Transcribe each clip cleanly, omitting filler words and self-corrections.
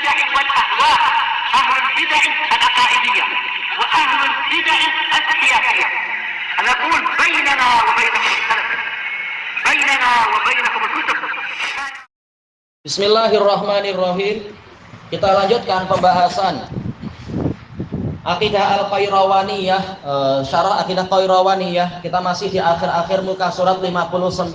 البدع والأهواء، أهل البدع العقائدية وأهل البدع السياسية. نقول بيننا وبينكم السلف، بيننا وبينكم الكتب. Bismillahirrahmanirrahim. Kita lanjutkan pembahasan Aqidah Al-Qayrawaniyah, syarah Aqidah Qayrawaniyah. Kita masih di akhir-akhir muka surat 59.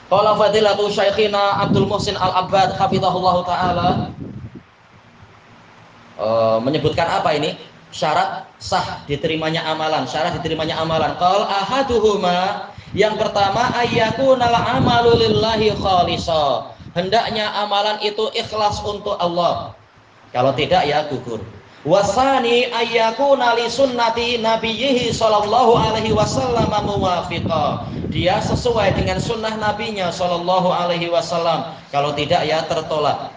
Qala fadilatu Syekhina Abdul Muhsin Al-Abbad hafizahullahu taala menyebutkan apa ini? Syarat sah diterimanya amalan, syarat diterimanya amalan. Qal ahaduhuma, yang pertama ayyakunal amalu lillahi khalisa. Hendaknya amalan itu ikhlas untuk Allah. Kalau tidak ya gugur. Wasani ayyakuna li sunnati nabiyhi sallallahu alaihi wasallam muwafiqa. Dia sesuai dengan sunnah nabinya sallallahu alaihi wasallam. Kalau tidak ya tertolak.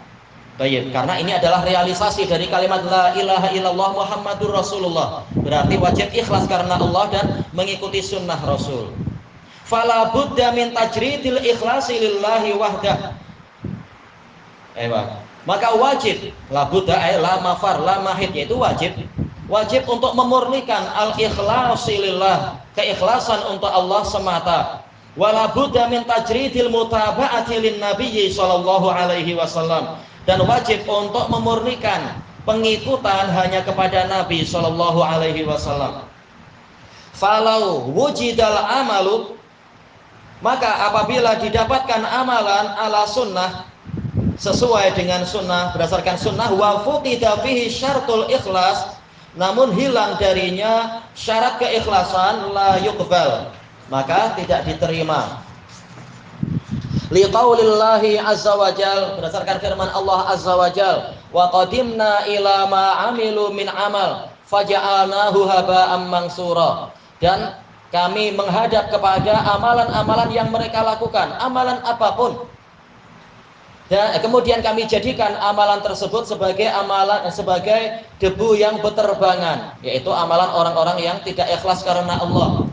Baik, karena ini adalah realisasi dari kalimat la ilaha illallah Muhammadur Rasulullah. Berarti wajib ikhlas karena Allah dan mengikuti sunnah Rasul. Fala budda min tajridil ikhlasi lillahi wahdah. Maka wajib, la budda la mafar la mahid, yaitu wajib untuk memurnikan al-ikhlasi lillah, keikhlasan untuk Allah semata. Wala budda min tajridil mutaba'ati lin nabiyyi sallallahu alaihi wasallam, dan wajib untuk memurnikan pengikutan hanya kepada Nabi sallallahu alaihi wasallam. Falau wujidal amalu, maka apabila didapatkan amalan ala sunnah, sesuai dengan sunnah, berdasarkan sunnah, wa fuqida fihi syartul ikhlas, namun hilang darinya syarat keikhlasan, la yuqbal, maka tidak diterima. Liqaulillahi azza wajal, berdasarkan firman Allah azza wajal, wa qadimna ila ma amilu min amal faja'alnahu haba'am mansura, dan kami menghadap kepada amalan-amalan yang mereka lakukan, amalan apapun. Dan kemudian kami jadikan amalan tersebut sebagai debu yang beterbangan, yaitu amalan orang-orang yang tidak ikhlas karena Allah.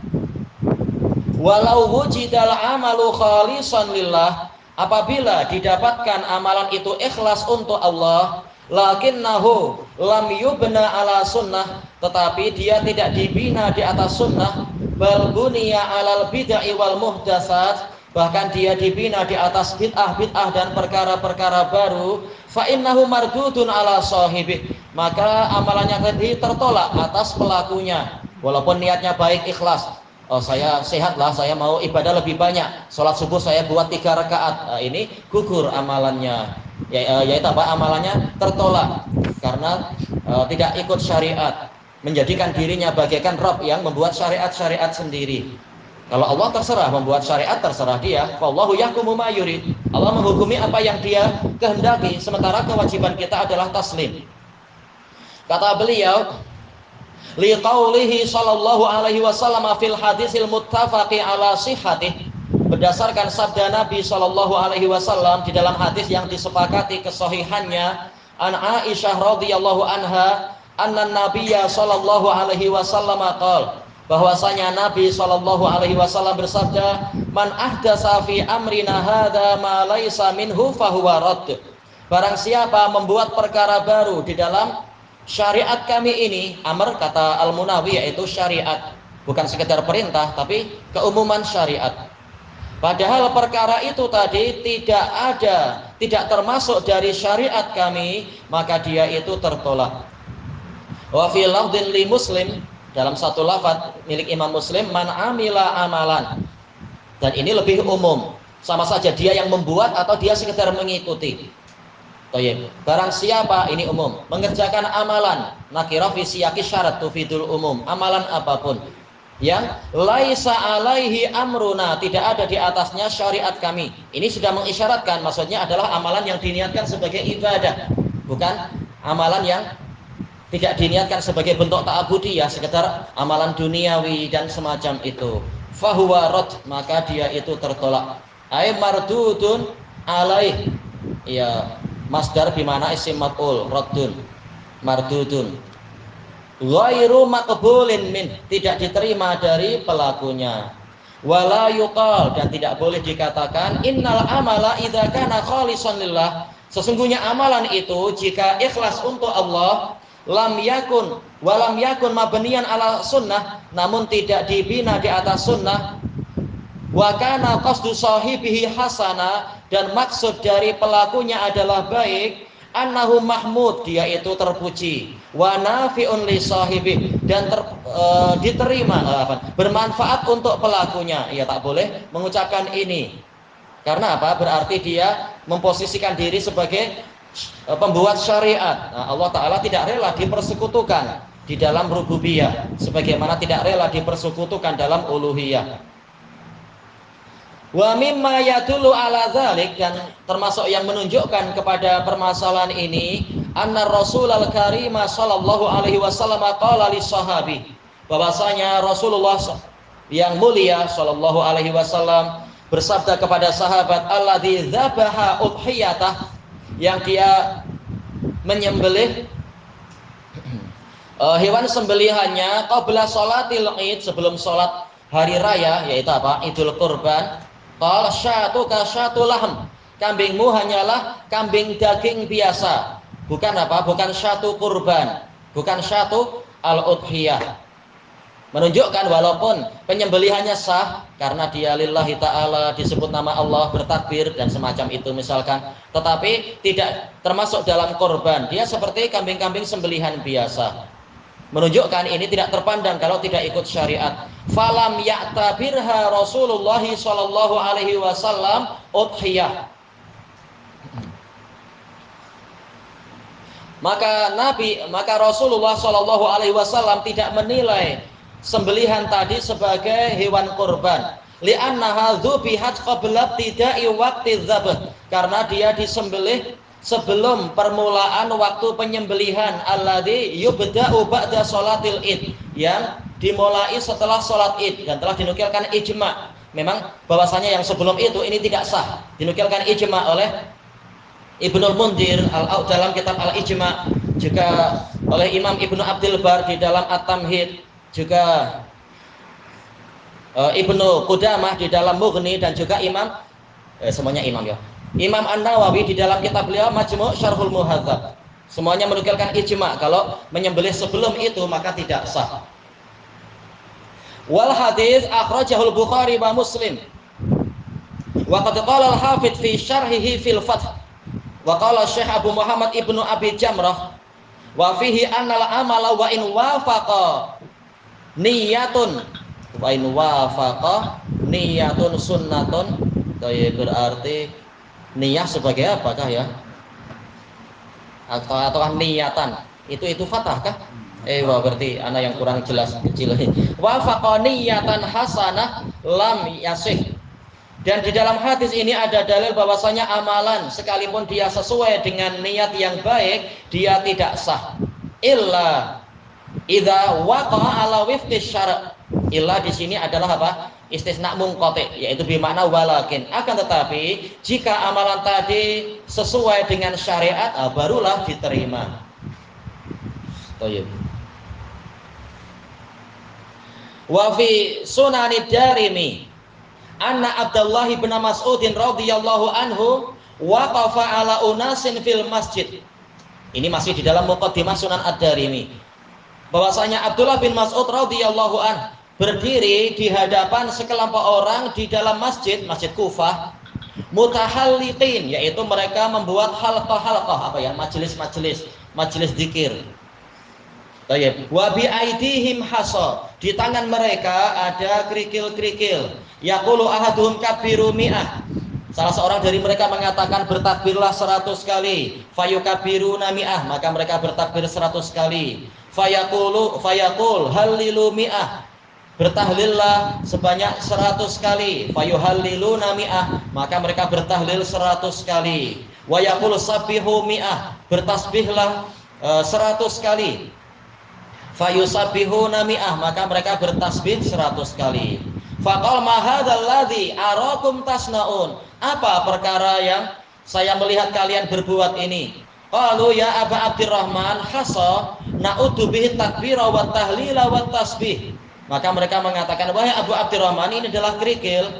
Walau wujidal amalu khalisan lillah, apabila didapatkan amalan itu ikhlas untuk Allah, lakinnahu lam yubna ala sunnah, tetapi dia tidak dibina di atas sunnah, bal buniya alal bid'ah wal muhdatsat, bahkan dia dibina di atas bid'ah dan perkara-perkara baru, fa innahu mardudun ala sahibih, maka amalannya tadi tertolak atas pelakunya, walaupun niatnya baik, ikhlas. Oh, saya sehatlah, saya mau ibadah lebih banyak, sholat subuh saya buat 3 rakaat, ini gugur amalannya, yaitu apa? Amalannya tertolak karena tidak ikut syariat, menjadikan dirinya bagaikan Rabb yang membuat syariat-syariat sendiri. Kalau Allah terserah membuat syariat, terserah dia. Wallahu yahkumu ma yurid. Allah menghukumi apa yang dia kehendaki, sementara kewajiban kita adalah taslim. Kata beliau, liqaulihi sallallahu alaihi wasallam fil hadisil muttafaqi ala sihhatih, berdasarkan sabda Nabi sallallahu alaihi wasallam di dalam hadis yang disepakati kesahihannya, an Aisyah radhiyallahu anha, anna nabiyya sallallahu alaihi wasallam qala, bahwasanya Nabi sallallahu alaihi wasallam bersabda, man ahdatsa fi amrina hadza ma laisa minhu fahuwa radd. Barang siapa membuat perkara baru di dalam syariat kami ini, amr kata Al-Munawi yaitu syariat, bukan sekedar perintah tapi keumuman syariat. Padahal perkara itu tadi tidak termasuk dari syariat kami, maka dia itu tertolak. Wa fi lafdhin li Muslim, dalam satu lafaz milik Imam Muslim, man amila amalan, dan ini lebih umum, sama saja dia yang membuat atau dia sekedar mengikuti. Barang siapa, ini umum, mengerjakan amalan, nakirah fi siyaqi syarat tufidul umum, amalan apapun yang laisa alaihi amruna, tidak ada di atasnya syariat kami, ini sudah mengisyaratkan, maksudnya adalah amalan yang diniatkan sebagai ibadah, bukan amalan yang tidak diniatkan sebagai bentuk ta'abudiyah, sekedar amalan duniawi dan semacam itu. Fahuwa rad, maka dia itu tertolak. Ay mardudun alaih, ya masdar bimana isim maf'ul, raddun, mardudun. Ghairu maqbulin min, tidak diterima dari pelakunya. Wala yuqal, dan tidak boleh dikatakan innal amala idza kana khalisan lillah, Sesungguhnya amalan itu jika ikhlas untuk Allah, lam yakun walam yakun mabniyan ala sunnah, namun tidak dibina di atas sunnah, wa kana qasdu sahibihi hasana, dan maksud dari pelakunya adalah baik, annahu mahmud, dia itu terpuji, wa nafi'un li sahibi, dan diterima, bermanfaat untuk pelakunya. Ya tak boleh mengucapkan ini. Karena apa? Berarti dia memposisikan diri sebagai pembuat syariat. Nah, Allah Ta'ala tidak rela dipersekutukan di dalam rububiyah, sebagaimana tidak rela dipersekutukan dalam uluhiyah. Wa mimma yadullu ala dzalik, dan termasuk yang menunjukkan kepada permasalahan ini, anna Rasulul Karim sallallahu alaihi wasallam qala li sahabi, bahwasanya Rasulullah yang mulia sallallahu alaihi wasallam bersabda kepada sahabat, alladzi dzabaha udhiyatah, yang dia menyembelih hewan sembelihannya qabla sholatil id, sebelum sholat hari raya, yaitu apa? Idul Kurban. Qala syatuka syatul lahm, kambingmu hanyalah kambing daging biasa, bukan apa? Bukan syatu kurban, bukan syatu al-udhiyah. Menunjukkan walaupun penyembelihannya sah karena dia lillahi ta'ala, disebut nama Allah, bertakbir dan semacam itu misalkan, tetapi tidak termasuk dalam korban, dia seperti kambing-kambing sembelihan biasa. Menunjukkan ini tidak terpandang kalau tidak ikut syariat. Falam ya'tabirha Rasulullah sallallahu alaihi wasallam udhiyah. Maka Rasulullah sallallahu alaihi wasallam tidak menilai sembelihan tadi sebagai hewan kurban, li'annaha dzubihat qabla ibtida'i waqti dzabh, karena dia disembelih sebelum permulaan waktu penyembelihan, alladzi yubda'u ba'da sholatil id, yang dimulai setelah sholat id, dan telah dinukilkan ijma' memang bahwasanya yang sebelum itu ini tidak sah, dinukilkan ijma' oleh Ibnul Mundir dalam kitab Al-Ijma', juga oleh Imam Ibnu Abdul Bar di dalam At-Tamhid, juga Ibnu Qudamah di dalam Mughni, dan juga semuanya imam ya, Imam An-Nawawi di dalam kitab beliau Majmu' Syarhul Muhadzab. Semuanya menukilkan ijma' kalau menyembelih sebelum itu maka tidak sah. Wal hadis akhrajahul Bukhari wa Muslim. Wa qad qala al-Hafidz fi syarhihi fil Fath, wa qala Syekh Abu Muhammad Ibnu Abi Jamrah, wa fihi annal amala wa in wafaqa niyatun, wa in wafaqa niyatun sunnatun. Berarti niyah sebagai apakah ya? Atau niatan itu fathah kah? Wah, berarti anak yang kurang jelas kecil ini. Wafaqa niyatan hasanah lam yasih. Dan di dalam hadis ini ada dalil bahwasanya amalan sekalipun dia sesuai dengan niat yang baik, dia tidak sah. Illa idza waqa'a ala wifqi syara'. Illa di sini adalah apa? Istisna munqati, yaitu bermakna walakin. Akan tetapi jika amalan tadi sesuai dengan syariat, barulah diterima. Thayyib. Wa fi Sunanid Darimi anna Abdullah bin Mas'ud radhiyallahu anhu waqafa ala unasin fil masjid. Ini masih di dalam muqaddimah Sunan Ad-Darimi. Bahwasanya Abdullah bin Mas'ud radhiyallahu anhu berdiri di hadapan sekelompok orang di dalam masjid Kufah, mutahalliqin, yaitu mereka membuat halqah, majelis zikir. Baik. Wa bi aidihim hasa, di tangan mereka ada kerikil-kerikil. Yaqulu ahaduhum kabbiru mi'ah. Salah seorang dari mereka mengatakan bertakbirlah 100 kali. Fayukabiruna mi'ah, maka mereka bertakbir 100 kali. Fayaqul hallilu mi'ah, bertahlillah sebanyak 100 kali. Fayuhalliluna mi'ah, maka mereka bertahlil 100 kali. Wa yaqulu sabbihu mi'ah, bertasbihlah 100 kali. Fayusabbihuna mi'ah, maka mereka bertasbih 100 kali. Faqal ma hadzal ladzi arakum tasnaun, apa perkara yang saya melihat kalian berbuat ini? Qalu ya Aba Abdurrahman hasa na'udzu bihi takbira wa tahlila wa tasbih. Maka mereka mengatakan, wahai Abu Abdurrahman, ini adalah kerikil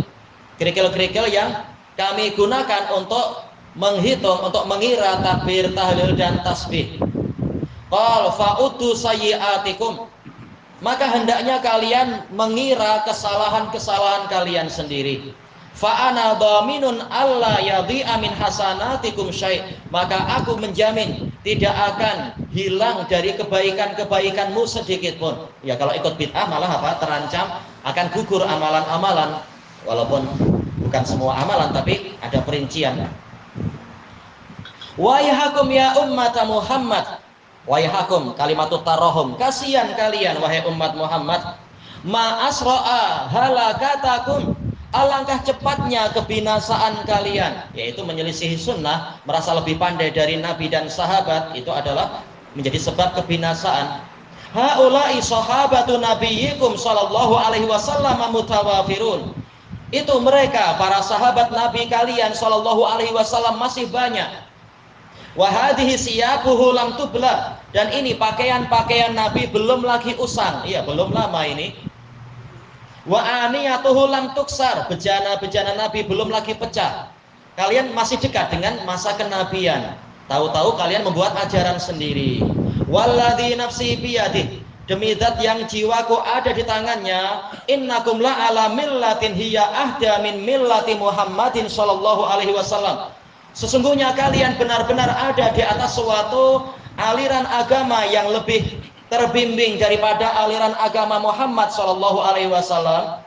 yang kami gunakan untuk menghitung, untuk mengira takbir, tahlil dan tasbih. Qal fa'udu sayyi'atikum, maka hendaknya kalian mengira kesalahan-kesalahan kalian sendiri. Fa'ana dhaminun alla yadhi'a min hasanatikum syai', maka aku menjamin tidak akan hilang dari kebaikan-kebaikanmu sedikit pun. Ya kalau ikut bid'ah malah apa? Terancam akan gugur amalan-amalan, walaupun bukan semua amalan tapi ada perincian. Waihakum ya ummata Muhammad, waihakum kalimatut tarahum, kasihan kalian wahai umat Muhammad, ma asra'a halakatakum, alangkah cepatnya kebinasaan kalian, yaitu menyelisihi sunnah, merasa lebih pandai dari nabi dan sahabat, itu adalah menjadi sebab kebinasaan. Haula'i sahabatu nabiyyikum sallallahu alaihi wasallam mutawafirun, itu mereka para sahabat nabi kalian sallallahu alaihi wasallam masih banyak. Wa hadhihi siyabuhu lam tubla, dan ini pakaian-pakaian nabi belum lagi usang, iya belum lama ini. Wa aniyatuhu lam tuksar, bejana-bejana nabi belum lagi pecah. Kalian masih dekat dengan masa kenabian, tahu-tahu kalian membuat ajaran sendiri. Walladzi nafsi biyadih, demi zat yang jiwaku ada di tangannya, innakum la ala millatin hiya ahda min millati Muhammadin sallallahu alaihi wasallam, sesungguhnya kalian benar-benar ada di atas suatu aliran agama yang lebih terbimbing daripada aliran agama Muhammad sallallahu alaihi wasallam.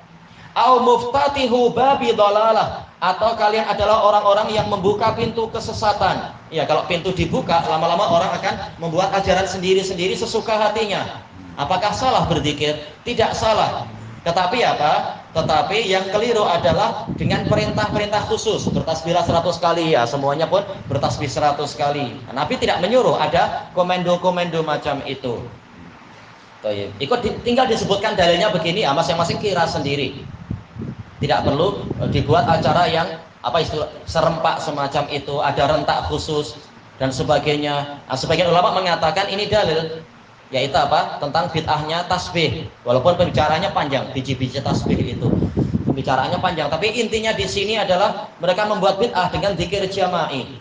Au muftatihu babi dhalalah, atau kalian adalah orang-orang yang membuka pintu kesesatan. Ya, kalau pintu dibuka, lama-lama orang akan membuat ajaran sendiri-sendiri sesuka hatinya. Apakah salah berzikir? Tidak salah. Tetapi apa? Tetapi yang keliru adalah dengan perintah-perintah khusus, bertasbihlah 100 kali, ya semuanya pun bertasbih 100 kali. Nabi tidak menyuruh ada komendo-komendo macam itu. Tinggal disebutkan dalilnya begini, ya masing-masing kira sendiri. Tidak perlu dibuat acara yang apa istilah serempak semacam itu, ada rentak khusus dan sebagainya. Nah, sebagian ulama mengatakan ini dalil, yaitu apa? Tentang bid'ahnya tasbih. Walaupun pembicaraannya panjang, biji-biji tasbih itu pembicaraannya panjang, tapi intinya di sini adalah mereka membuat bid'ah dengan zikir jama'i.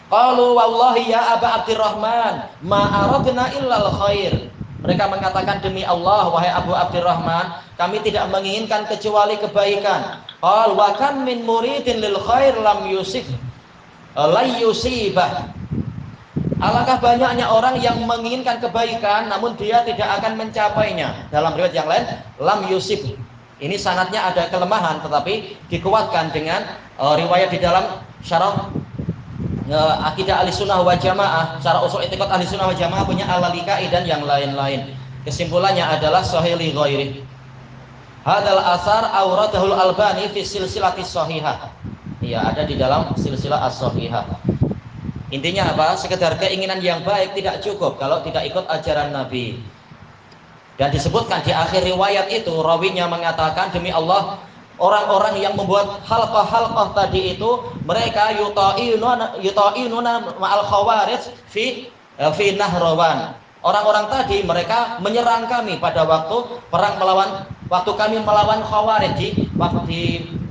Qalu wallahi ya Aba Abdurrahman ma aradna illal khair. Mereka mengatakan, demi Allah wahai Abu Abdurrahman, kami tidak menginginkan kecuali kebaikan. Qal wa kam min muridin lil khair lam yusif la yusibah. Alangkah banyaknya orang yang menginginkan kebaikan namun dia tidak akan mencapainya. Dalam riwayat yang lain, lam yusib. Ini sanadnya ada kelemahan tetapi dikuatkan dengan riwayat di dalam syarah akidah Ahlussunnah wal Jamaah, syarah usul i'tiqad Ahlussunnah wal Jamaah punya Al-Lalikai dan yang lain-lain. Kesimpulannya adalah sahih li ghairi. Hadzal atsar auradahul Albani fi silsilatis shahihah. Ya, ada di dalam silsilah as-shahihah. Intinya apa? Sekedar keinginan yang baik tidak cukup kalau tidak ikut ajaran Nabi. Dan disebutkan di akhir riwayat itu, rawinya mengatakan, demi Allah, orang-orang yang membuat halqah-halqah tadi itu, mereka yuta'inuna ma'al khawarij fi Nahrawan. Orang-orang tadi mereka menyerang kami pada waktu kami melawan khawarij di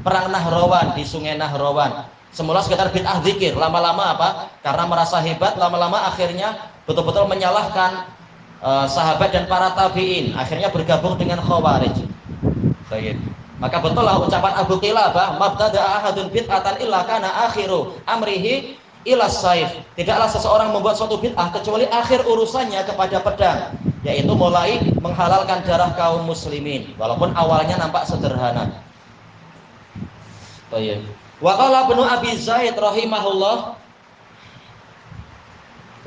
perang Nahrawan, di sungai Nahrawan. Semula sekitar bid'ah zikir, lama-lama apa? Karena merasa hebat, lama-lama akhirnya betul-betul menyalahkan sahabat dan para tabi'in, akhirnya bergabung dengan khawarij. Baik. Maka betullah ucapan Abu Qilabah, mabtada'a ahadun bid'atan illa kana akhiru amrihi ila saif. Tidaklah seseorang membuat suatu bid'ah kecuali akhir urusannya kepada pedang, yaitu mulai menghalalkan darah kaum muslimin, walaupun awalnya nampak sederhana. Baik. Wa qala Ibnu Abi Zaid rahimahullah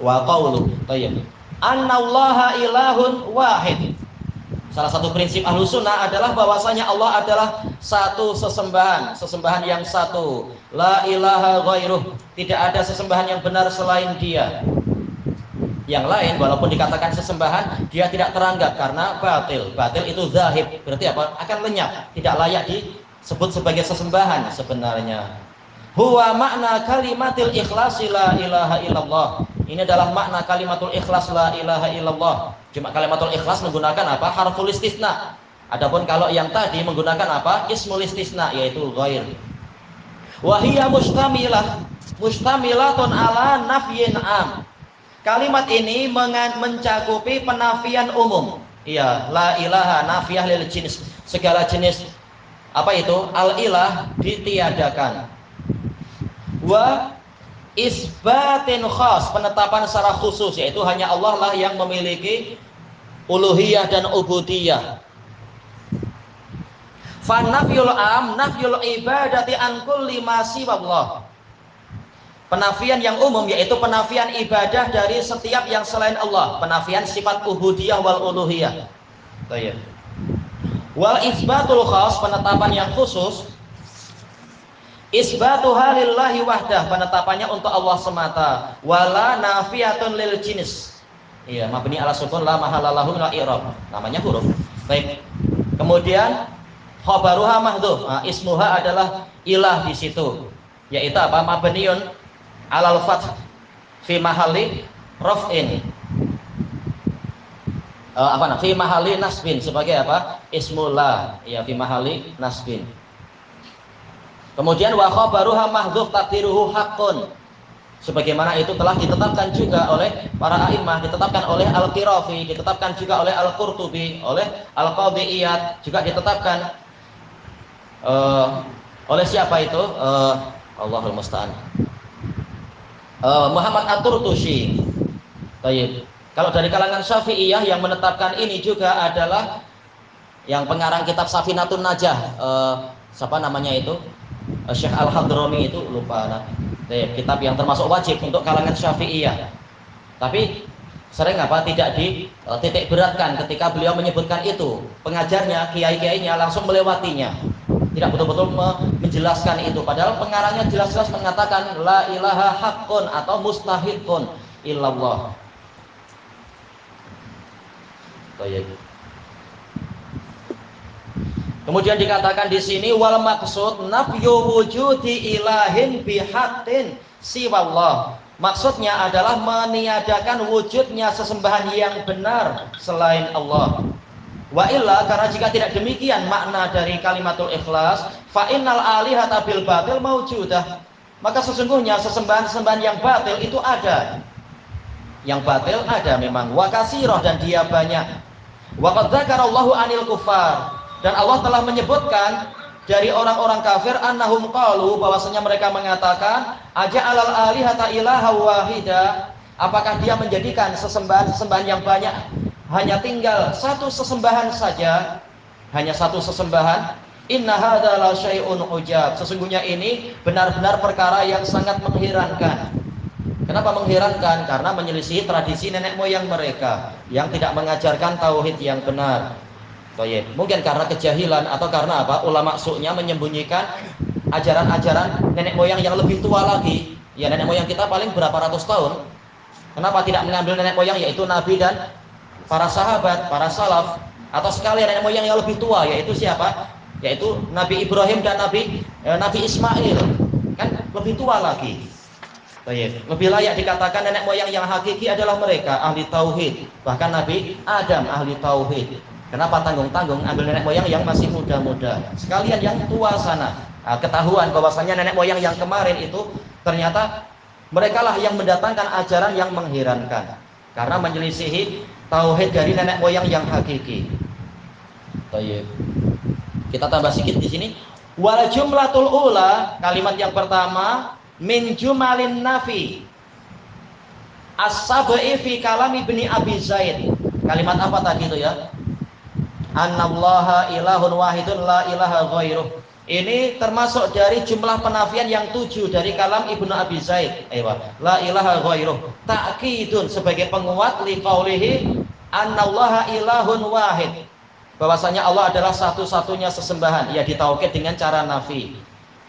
wa qawlu tayyib annallaha ilahun wahid. Salah satu prinsip Ahlussunnah adalah bahwasanya Allah adalah satu sesembahan yang satu. La ilaha ghairuh, tidak ada sesembahan yang benar selain Dia. Yang lain walaupun dikatakan sesembahan, dia tidak teranggap karena batil. Batil itu zahib, berarti apa? Akan lenyap, tidak layak disebut sebagai sesembahan sebenarnya. Huwa makna kalimatil ikhlas la ilaha illallah. Ini adalah makna kalimatul ikhlas la ilaha illallah. Cuma kalimatul ikhlas menggunakan apa? Harful istisna. Adapun kalau yang tadi menggunakan apa? Ismul istisna, yaitu ghair. Wa hiya mustamilah. mustamilatun ala nafyin am. Kalimat ini mencakupi penafian umum. Iya, la ilaha nafiyah lil jenis, segala jenis apa itu? Al-ilah ditiadakan. Wa isbatin khas, penetapan secara khusus, yaitu hanya Allah lah yang memiliki uluhiyah dan ubudiyah. Fa nafyul am nafyul ibadati an kulli ma siwallah. Penafian yang umum yaitu penafian ibadah dari setiap yang selain Allah, penafian sifat ubudiyah wal uluhiyah. Baik. Wal isbatul khas, penetapan yang khusus, isbatu halillahi wahdah, penetapannya untuk Allah semata. Wala nafiyatun lil jinis. Iya, mabni ala sukun la mahalallahu la i'rab. Namanya huruf. Baik. Kemudian khabaruha mahdhuf. Nah, ismuha adalah ilah di situ. Yaitu apa? Mabniun alal fath fi mahalli raf'in. Fi mahalli nasbin, sebagai apa? Ismullah, ya, fi mahalli nasbin. Kemudian wa khabaruha mahdhuf taqdiruhu haqqun. Sebagaimana itu telah ditetapkan juga oleh para a'immah, ditetapkan oleh Al-Qirafi, ditetapkan juga oleh Al-Qurtubi, oleh Al-Qadhi Iyad, juga ditetapkan oleh siapa itu? Allahul musta'an. Muhammad At-Turtusi. Baik. Kalau dari kalangan Syafi'iyah yang menetapkan ini juga adalah yang pengarang kitab Safinatun Najah. Siapa namanya itu? Syekh Al-Hadrami itu, lupa. Kitab yang termasuk wajib untuk kalangan Syafi'iyah. Tapi sering tidak dititik beratkan ketika beliau menyebutkan itu. Pengajarnya, kiai-kiainya langsung melewatinya. Tidak betul-betul menjelaskan itu, padahal pengarangnya jelas-jelas mengatakan la ilaha haqqun atau mustahiqun illallah. Baik. Kemudian dikatakan di sini wal maksud nafyu wujudi ilahin bihaqqin siwallah. Maksudnya adalah meniadakan wujudnya sesembahan yang benar selain Allah. Wa illa, karena jika tidak demikian makna dari kalimatul ikhlas, fa innal alihata bil batil maujudah, maka sesungguhnya sesembahan-sesembahan yang batil itu ada. Yang batil ada memang, wa kasirah, dan dia banyak. Wa qad dzakarallahu anil kufar, dan Allah telah menyebutkan dari orang-orang kafir annahum qalu, bahwasanya mereka mengatakan aja'alal alihata ilaha wahida, apakah dia menjadikan sesembahan-sesembahan yang banyak hanya tinggal satu sesembahan saja, hanya satu sesembahan. Inna hadza la syai'un ujab, sesungguhnya ini benar-benar perkara yang sangat mengherankan. Kenapa mengherankan? Karena menyelisih tradisi nenek moyang mereka yang tidak mengajarkan tauhid yang benar. Baik. Mungkin karena kejahilan atau karena apa? Ulama su'nya menyembunyikan ajaran-ajaran nenek moyang yang lebih tua lagi. Ya, nenek moyang kita paling berapa ratus tahun. Kenapa tidak mengambil nenek moyang yaitu Nabi dan para sahabat, para salaf, atau sekalian nenek moyang yang lebih tua, yaitu siapa? Yaitu Nabi Ibrahim dan Nabi Ismail, kan lebih tua lagi. Baik. Lebih layak dikatakan nenek moyang yang hakiki adalah mereka ahli tauhid, bahkan Nabi Adam ahli tauhid. Kenapa tanggung-tanggung ambil nenek moyang yang masih muda-muda? Sekalian yang tua sana. Nah, ketahuan bahwasanya nenek moyang yang kemarin itu ternyata merekalah yang mendatangkan ajaran yang mengherankan karena menyelisihi tauhid dari nenek moyang yang hakiki. Baik. Kita tambah sedikit di sini. Wal jumlatul ula, kalimat yang pertama min jumalin nafi as-sab'i fi kalam Ibni Abi Zaid. Kalimat apa tadi itu ya? Annallaha ilahun wahidun la ilaha ghairuh. Ini termasuk dari jumlah penafian yang 7 dari kalam Ibnu Abi Zaid. La ilaha ghairuh. Ta'kidun, sebagai penguat li qaulihi annallaha ilahun wahid. Bahwasanya Allah adalah satu-satunya sesembahan. Ya, ditaukid dengan cara nafi.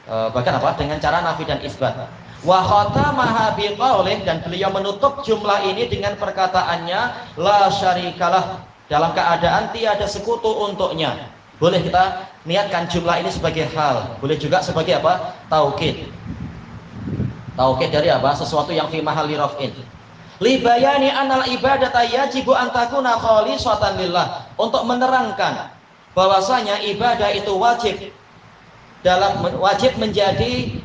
Bahkan apa? Dengan cara nafi dan isbat. Wa khatamaha biqaulih, dan beliau menutup jumlah ini dengan perkataannya la syarikalah, dalam keadaan tiada sekutu untuknya. Boleh kita niatkan jumlah ini sebagai hal, boleh juga sebagai apa? Taukid. Taukid dari apa? Sesuatu yang fi mahalli raf'in. Li bayani anal ibadata yajibu an takuna khalisatan lillah, untuk menerangkan bahwasanya ibadah itu wajib menjadi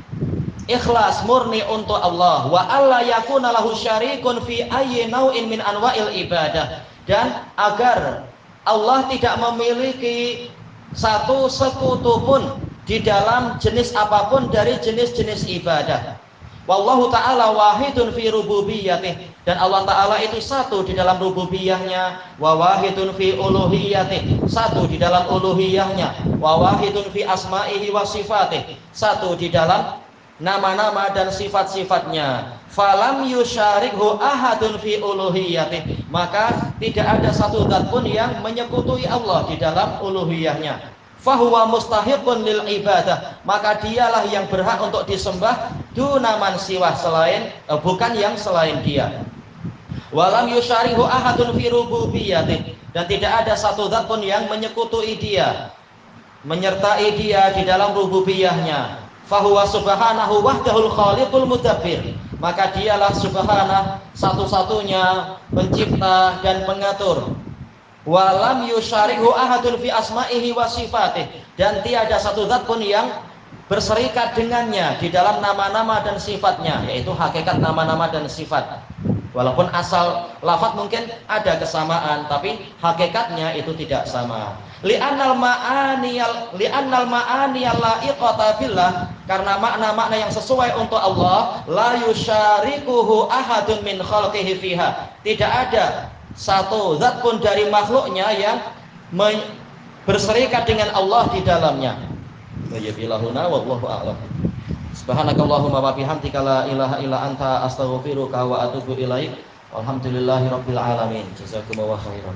ikhlas murni untuk Allah, wa alla yakuna lahu syarikun fi ayyi nau'in min anwa'il ibadah, dan agar Allah tidak memiliki satu sekutu pun di dalam jenis apapun dari jenis-jenis ibadah. Wallahu ta'ala wahidun fi rububiyyatih, dan Allah Ta'ala itu satu di dalam rububiyahnya, wa wahidun fi uluhiyatih, satu di dalam uluhiyahnya, wa wahidun fi asma'ihi wa sifatih, satu di dalam nama-nama dan sifat-sifatnya. Falam yusyarikhu ahadun fi uluhiyatih, maka tidak ada satu zat pun yang menyekutui Allah di dalam uluhiyahnya. Fahuwa mustahiqun lil ibadah, maka dialah yang berhak untuk disembah, dunaman siwah, selain bukan yang selain dia. Walam yusyarihu ahadun fi rububiyyatih, dan tidak ada satu zat pun yang menyekutui dia, menyertai dia di dalam rububiyahnya. Fahuwa subhanahu wahdahul khaliqul mudabbir, maka dialah subhanah satu-satunya pencipta dan pengatur. Walam yusyarihu ahadun fi asma'ihi wa sifatih, dan tiada satu zat pun yang berserikat dengannya di dalam nama-nama dan sifatnya, yaitu hakikat nama-nama dan sifat. Walaupun asal lafaz mungkin ada kesamaan, tapi hakikatnya itu tidak sama. Li'annal ma'aniyal la'iqata billah, karena makna-makna yang sesuai untuk Allah, la yusyarikuhu ahadun min khalqihi fiha, tidak ada satu zat pun dari makhluknya yang berserikat dengan Allah di dalamnya. Wayabilahuna wallahu a'lam. Subhanakallahumma wa bihamdika la ilaha illa anta astaghfiruka wa atubu ilaik. Walhamdulillahirabbil alamin. Jazakumullahu khairan.